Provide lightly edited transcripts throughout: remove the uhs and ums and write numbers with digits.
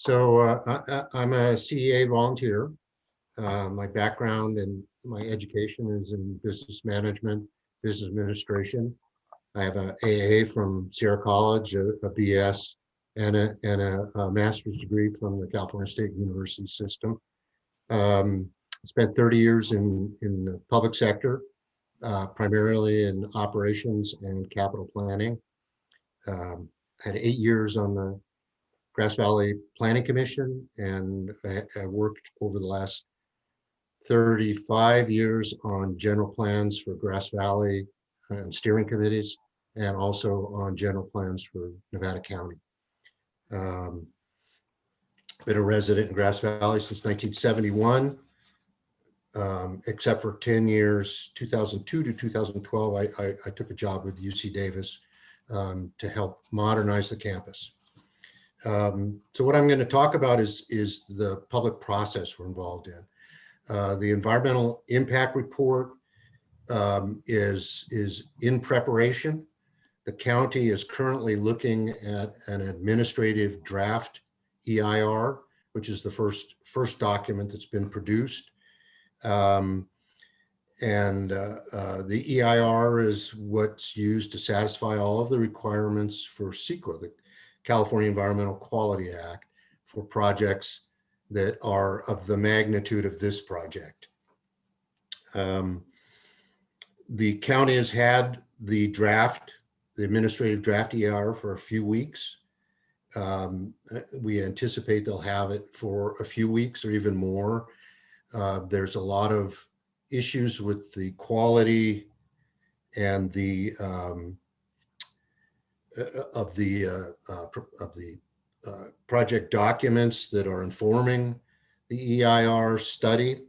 I'm a CEA volunteer. My background and my education is in business management, business administration. I have an AA from Sierra College, a BS, and a master's degree from the California State University system. I spent 30 years in the public sector, primarily in operations and capital planning. Had 8 years on the Grass Valley Planning Commission, and I worked over the last 35 years on general plans for Grass Valley and steering committees, and also on general plans for Nevada County. Been a resident in Grass Valley since 1971, except for 10 years, 2002 to 2012, I took a job with UC Davis to help modernize the campus. So what I'm going to talk about is the public process we're involved in. The environmental impact report is in preparation. The county is currently looking at an administrative draft EIR, which is the first document that's been produced. The EIR is what's used to satisfy all of the requirements for CEQA, the California Environmental Quality Act, for projects that are of the magnitude of this project. The county has had the administrative draft EIR for a few weeks. We anticipate they'll have it for a few weeks or even more. There's a lot of issues with the quality and the project documents that are informing the EIR study.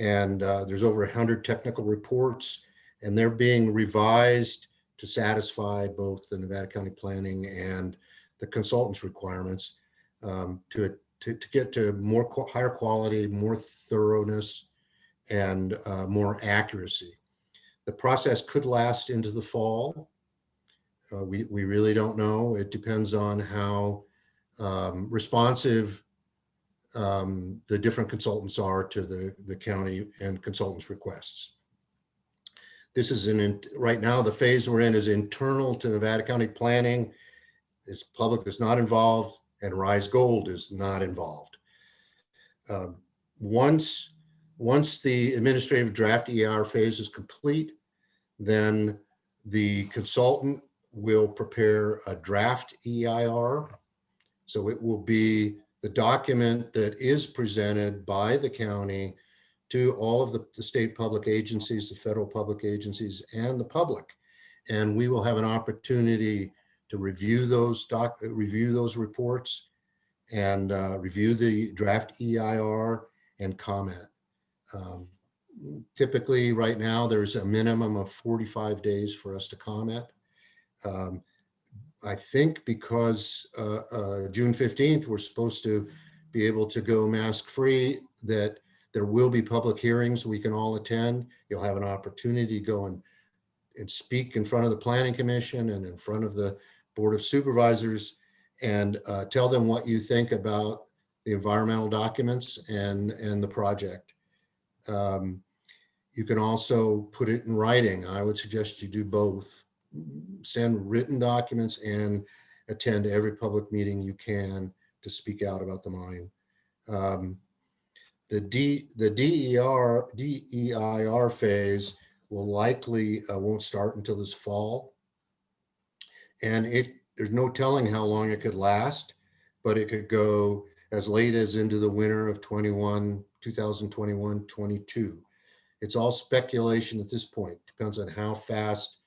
And there's over 100 technical reports, and they're being revised to satisfy both the Nevada County Planning and the consultants' requirements to get to higher quality, more thoroughness, and more accuracy. The process could last into the fall. We really don't know. It depends on how responsive the different consultants are to the county and consultants' requests. This is right now, the phase we're in is internal to Nevada County Planning. This public is not involved, and Rise Gold is not involved. Once the administrative draft EIR phase is complete, then the consultant will prepare a draft EIR. So it will be the document that is presented by the county to all of the state public agencies, the federal public agencies, and the public. And we will have an opportunity to review those reports and review the draft EIR and comment. Typically right now, there's a minimum of 45 days for us to comment. I think because June 15th, we're supposed to be able to go mask-free, that there will be public hearings we can all attend. You'll have an opportunity to go and speak in front of the Planning Commission and in front of the Board of Supervisors and tell them what you think about the environmental documents and the project. You can also put it in writing. I would suggest you do both. Send written documents and attend every public meeting you can to speak out about the mine. The DEIR phase will likely won't start until this fall. And there's no telling how long it could last, but it could go as late as into the winter of 2021-22. It's all speculation at this point. Depends on how fast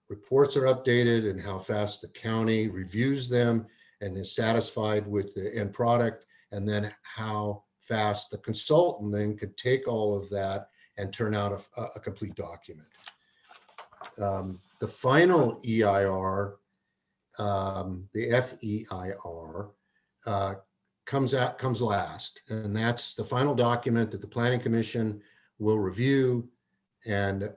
reports are updated and how fast the county reviews them and is satisfied with the end product, and then how fast the consultant then could take all of that and turn out a complete document. The final EIR, the FEIR, comes last, and that's the final document that the Planning Commission will review and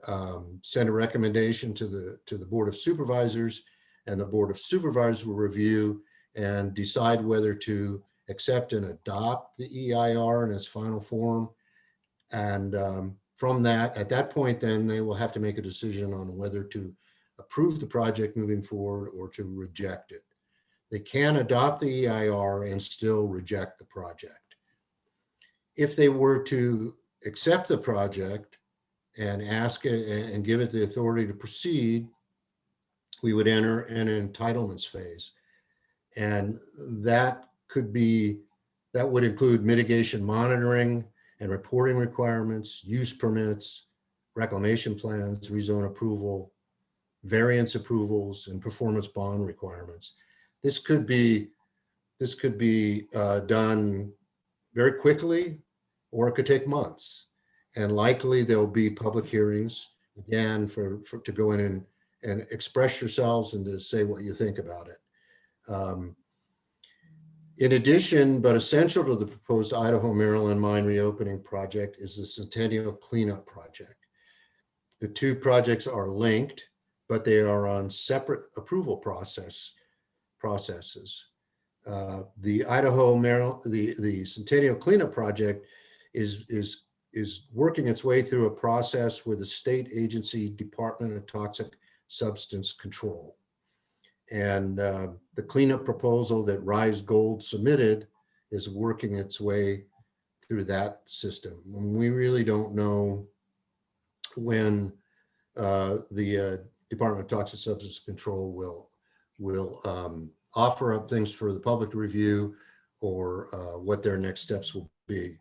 send a recommendation to the Board of Supervisors, and the Board of Supervisors will review and decide whether to accept and adopt the EIR in its final form. And from that, at that point, then they will have to make a decision on whether to approve the project moving forward or to reject it. They can adopt the EIR and still reject the project. If they were to accept the project and ask it and give it the authority to proceed, we would enter an entitlements phase. And that would include mitigation monitoring and reporting requirements, use permits, reclamation plans, rezone approval, variance approvals, and performance bond requirements. This could be done very quickly, or it could take months. And likely there'll be public hearings again to go in and express yourselves and to say what you think about it. In addition, but essential to the proposed Idaho, Maryland mine reopening project is the Centennial Cleanup Project. The two projects are linked, but they are on separate approval processes. The Idaho, Maryland, the Centennial Cleanup Project is working its way through a process with the state agency Department of Toxic Substance Control. And the cleanup proposal that Rise Gold submitted is working its way through that system. And we really don't know when the Department of Toxic Substance Control will offer up things for the public to review, or what their next steps will be.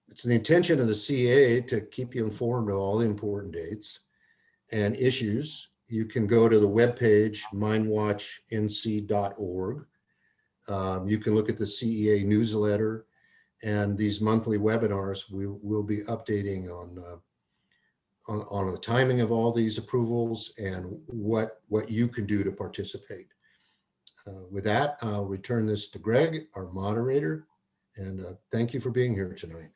It's the intention of the CEAQ to keep you informed of all the important dates and issues. You can go to the webpage, minewatchnc.org. You can look at the CEAQ newsletter, and these monthly webinars we'll be updating on the timing of all these approvals and what you can do to participate. With that, I'll return this to Greg, our moderator, and thank you for being here tonight.